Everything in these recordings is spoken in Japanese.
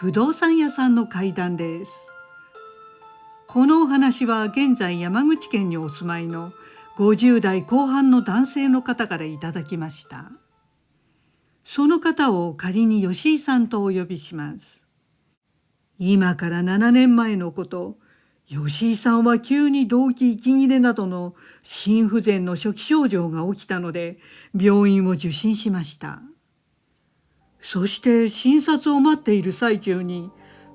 不動産屋さんの怪談です。このお話は現在山口県にお住まいの50代後半の男性の方からいただきました。その方を仮に吉井さんとお呼びします。今から7年前のこと、吉井さんは急に動悸息切れなどの心不全の初期症状が起きたので病院を受診しました。そして診察を待っている最中に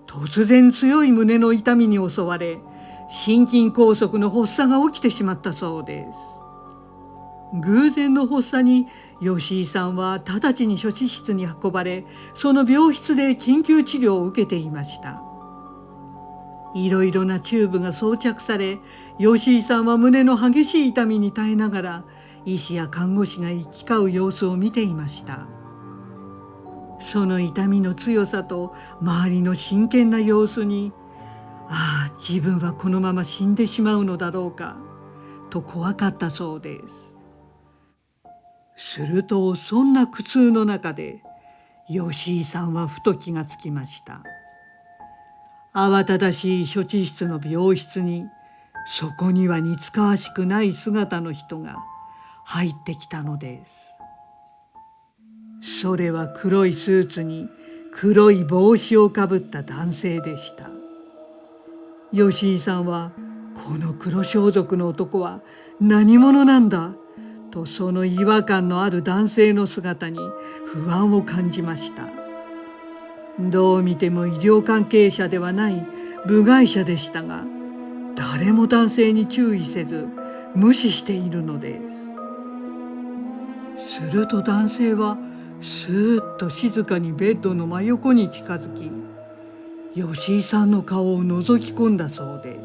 突然強い胸の痛みに襲われ、心筋梗塞の発作が起きてしまったそうです。偶然の発作に吉井さんは直ちに処置室に運ばれ、その病室で緊急治療を受けていました。いろいろなチューブが装着され、吉井さんは胸の激しい痛みに耐えながら医師や看護師が行き交う様子を見ていました。その痛みの強さと周りの真剣な様子に、自分はこのまま死んでしまうのだろうかと怖かったそうです。するとそんな苦痛の中で吉井さんはふと気がつきました。慌ただしい処置室の病室に、そこには似つかわしくない姿の人が入ってきたのです。それは黒いスーツに黒い帽子をかぶった男性でした。吉井さんは、この黒装束の男は何者なんだと、その違和感のある男性の姿に不安を感じました。どう見ても医療関係者ではない部外者でしたが、誰も男性に注意せず無視しているのです。すると男性はスーッと静かにベッドの真横に近づき、吉井さんの顔を覗き込んだそうで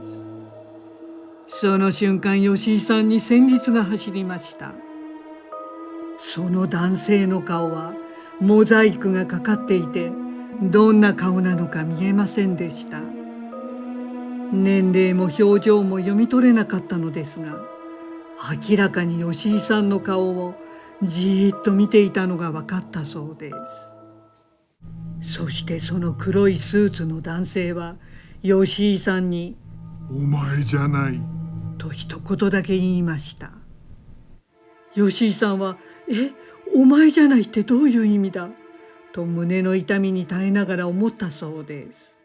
す。その瞬間、吉井さんに戦慄が走りました。その男性の顔はモザイクがかかっていて、どんな顔なのか見えませんでした。年齢も表情も読み取れなかったのですが、明らかに吉井さんの顔をじーっと見ていたのが分かったそうです。そしてその黒いスーツの男性は吉井さんに「お前じゃない」と一言だけ言いました。吉井さんはお前じゃないってどういう意味だと胸の痛みに耐えながら思ったそうです。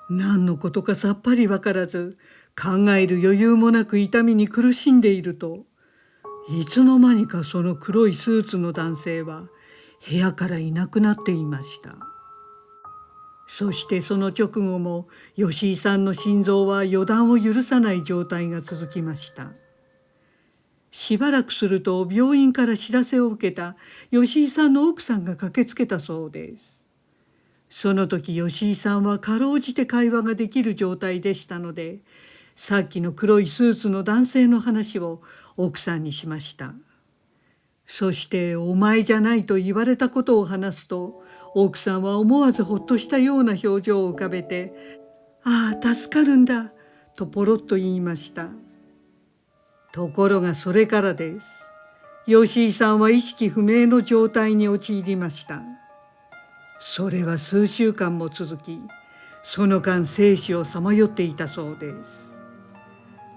何のことかさっぱり分からず、考える余裕もなく痛みに苦しんでいると、いつの間にかその黒いスーツの男性は部屋からいなくなっていました。そしてその直後も吉井さんの心臓は予断を許さない状態が続きました。しばらくすると病院から知らせを受けた吉井さんの奥さんが駆けつけたそうです。その時吉井さんはかろうじて会話ができる状態でしたので、さっきの黒いスーツの男性の話を奥さんにしました。そしてお前じゃないと言われたことを話すと、奥さんは思わずほっとしたような表情を浮かべて、助かるんだとポロッと言いました。ところがそれからです。吉井さんは意識不明の状態に陥りました。それは数週間も続き、その間生死をさまよっていたそうです。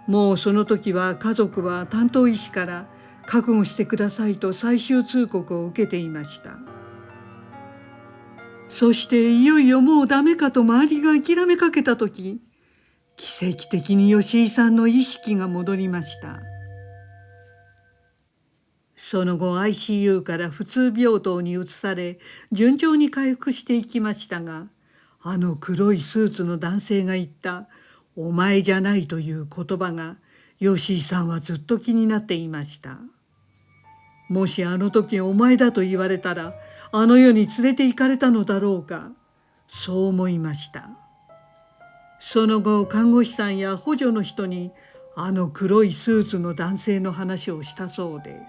もうその時は家族は担当医師から覚悟してくださいと最終通告を受けていました。そしていよいよもうダメかと周りが諦めかけた時、奇跡的に吉井さんの意識が戻りました。その後 ICU から普通病棟に移され、順調に回復していきましたが、あの黒いスーツの男性が言った「お前じゃない」という言葉が吉井さんはずっと気になっていました。もしあの時お前だと言われたら、あの世に連れて行かれたのだろうか、そう思いました。その後看護師さんや補助の人にあの黒いスーツの男性の話をしたそうで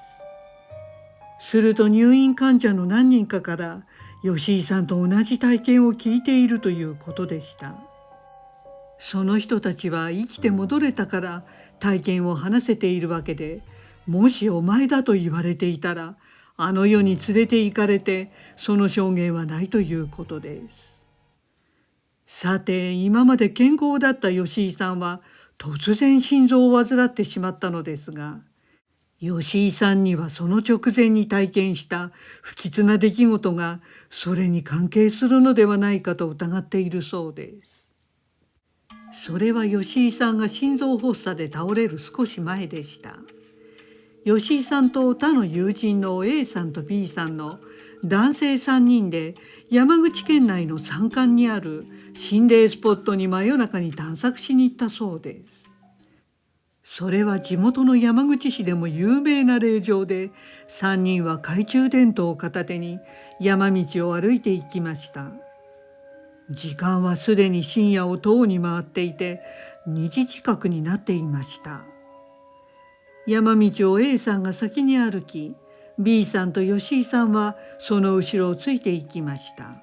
す。すると入院患者の何人かから吉井さんと同じ体験を聞いているということでした。その人たちは生きて戻れたから体験を話せているわけで、もしお前だと言われていたら、あの世に連れて行かれてその証言はないということです。さて、今まで健康だった吉井さんは突然心臓を患ってしまったのですが、吉井さんにはその直前に体験した不吉な出来事がそれに関係するのではないかと疑っているそうです。それは吉井さんが心臓発作で倒れる少し前でした。吉井さんと他の友人の A さんと B さんの男性3人で山口県内の山間にある心霊スポットに真夜中に探索しに行ったそうです。それは地元の山口市でも有名な霊場で、3人は懐中電灯を片手に山道を歩いていきました。時間はすでに深夜をとうに回っていて、2時近くになっていました。山道を A さんが先に歩き、B さんと吉井さんはその後ろをついていきました。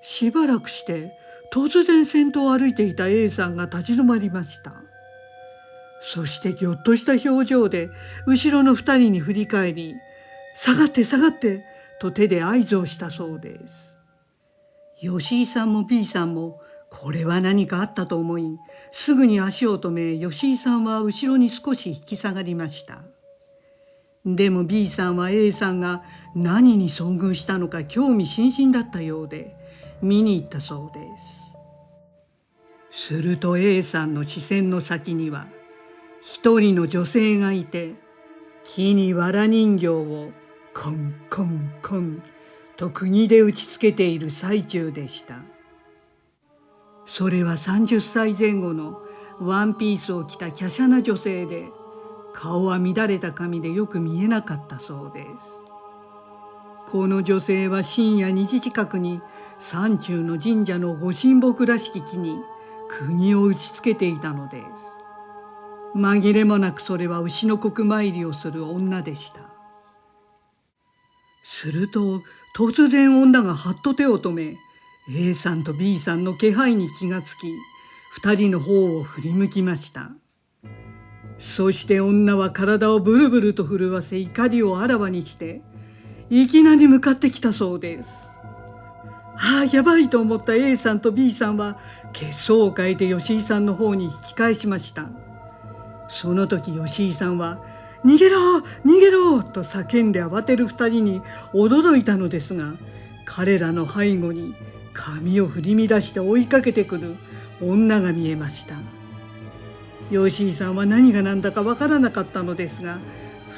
しばらくして突然先頭を歩いていた A さんが立ち止まりました。そしてぎょっとした表情で後ろの2人に振り返り、下がって下がってと手で合図をしたそうです。吉井さんも B さんもこれは何かあったと思い、すぐに足を止め、吉井さんは後ろに少し引き下がりました。でも B さんは A さんが何に遭遇したのか興味津々だったようで見に行ったそうです。すると A さんの視線の先には一人の女性がいて、木に藁人形をコンコンコンと釘で打ちつけている最中でした。それは30歳前後のワンピースを着た華奢な女性で、顔は乱れた髪でよく見えなかったそうです。この女性は深夜2時近くに山中の神社のご神木らしき木に釘を打ちつけていたのです。紛れもなくそれは牛の国参りをする女でした。すると突然女がはっと手を止め、A さんと B さんの気配に気がつき、2人の方を振り向きました。そして女は体をブルブルと震わせ怒りをあらわにして、いきなり向かってきたそうです。やばいと思った A さんと B さんは血相を変えて吉井さんの方に引き返しました。その時吉井さんは逃げろ逃げろと叫んで慌てる2人に驚いたのですが、彼らの背後に髪を振り乱して追いかけてくる女が見えました。吉井さんは何が何だかわからなかったのですが、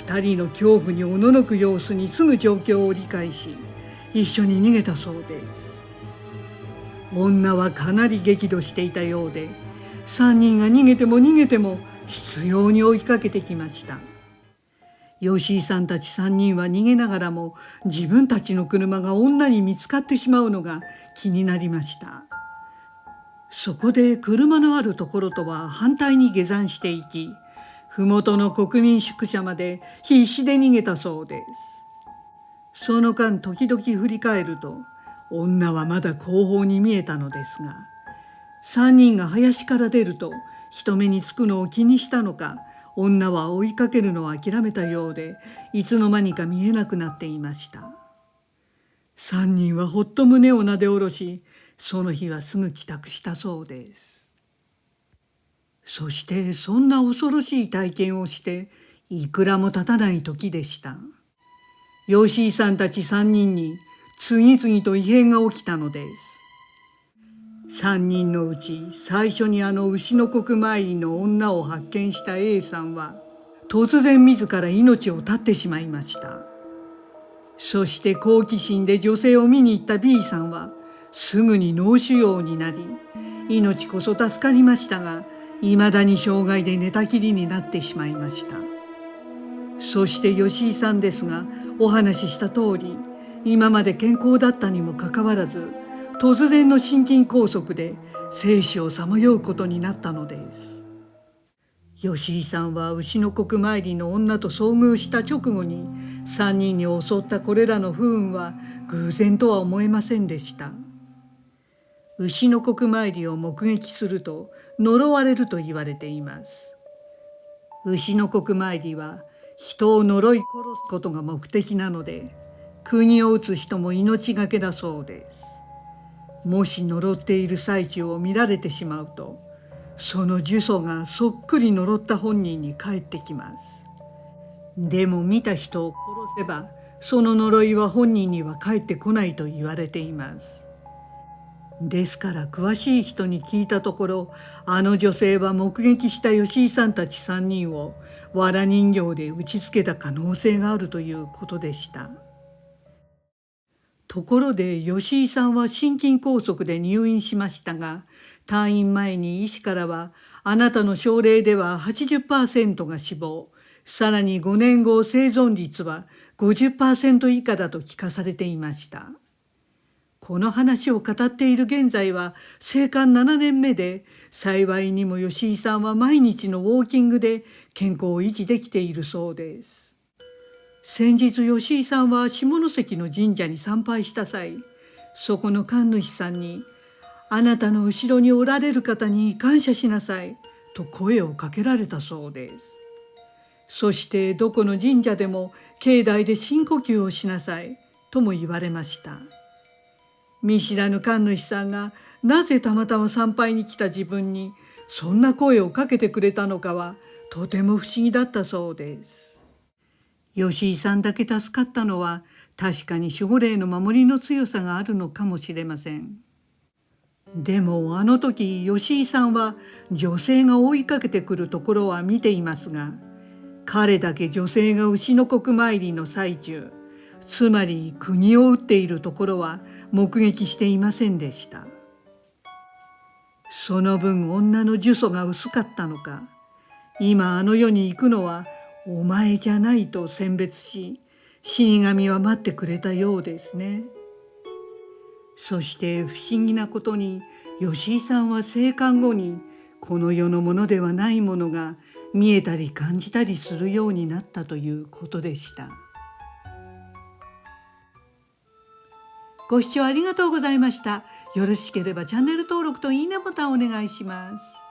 2人の恐怖におののく様子にすぐ状況を理解し、一緒に逃げたそうです。女はかなり激怒していたようで、3人が逃げても逃げても執拗に追いかけてきました。吉井さんたち3人は逃げながらも自分たちの車が女に見つかってしまうのが気になりました。そこで車のあるところとは反対に下山していき、麓の国民宿舎まで必死で逃げたそうです。その間時々振り返ると女はまだ後方に見えたのですが、3人が林から出ると人目につくのを気にしたのか、女は追いかけるのを諦めたようで、いつの間にか見えなくなっていました。3人はほっと胸をなで下ろし、その日はすぐ帰宅したそうです。そしてそんな恐ろしい体験をしていくらも経たない時でした。吉井さんたち3人に次々と異変が起きたのです。3人のうち最初に牛の国参りの女を発見した A さんは突然自ら命を絶ってしまいました。そして好奇心で女性を見に行った B さんはすぐに脳腫瘍になり、命こそ助かりましたが、いまだに障害で寝たきりになってしまいました。そして吉井さんですが、お話しした通り、今まで健康だったにもかかわらず、突然の心筋梗塞で生死をさまようことになったのです。吉井さんは牛の国参りの女と遭遇した直後に3人に襲ったこれらの不運は偶然とは思えませんでした。牛の国参りを目撃すると呪われると言われています。牛の国参りは人を呪い殺すことが目的なので、釘を打つ人も命がけだそうです。もし呪っている最中を見られてしまうと、その呪詛がそっくり呪った本人に返ってきます。でも見た人を殺せばその呪いは本人には返ってこないと言われています。ですから詳しい人に聞いたところ、あの女性は目撃した吉井さんたち3人を藁人形で打ちつけた可能性があるということでした。ところで吉井さんは心筋梗塞で入院しましたが、退院前に医師からはあなたの症例では 80% が死亡、さらに5年後生存率は 50% 以下だと聞かされていました。この話を語っている現在は生還7年目で、幸いにも吉井さんは毎日のウォーキングで健康を維持できているそうです。先日吉井さんは下関の神社に参拝した際、そこの神主さんに「あなたの後ろにおられる方に感謝しなさい」と声をかけられたそうです。そしてどこの神社でも境内で深呼吸をしなさいとも言われました。見知らぬ神主さんがなぜたまたま参拝に来た自分にそんな声をかけてくれたのかはとても不思議だったそうです。吉井さんだけ助かったのは確かに守護霊の守りの強さがあるのかもしれません。でもあの時吉井さんは女性が追いかけてくるところは見ていますが、彼だけ女性が牛の国参りの最中、つまり国を打っているところは目撃していませんでした。その分女の呪詛が薄かったのか、今あの世に行くのはお前じゃないと選別し、死神は待ってくれたようですね。そして不思議なことに吉井さんは生還後にこの世のものではないものが見えたり感じたりするようになったということでした。ご視聴ありがとうございました。よろしければチャンネル登録といいねボタンをお願いします。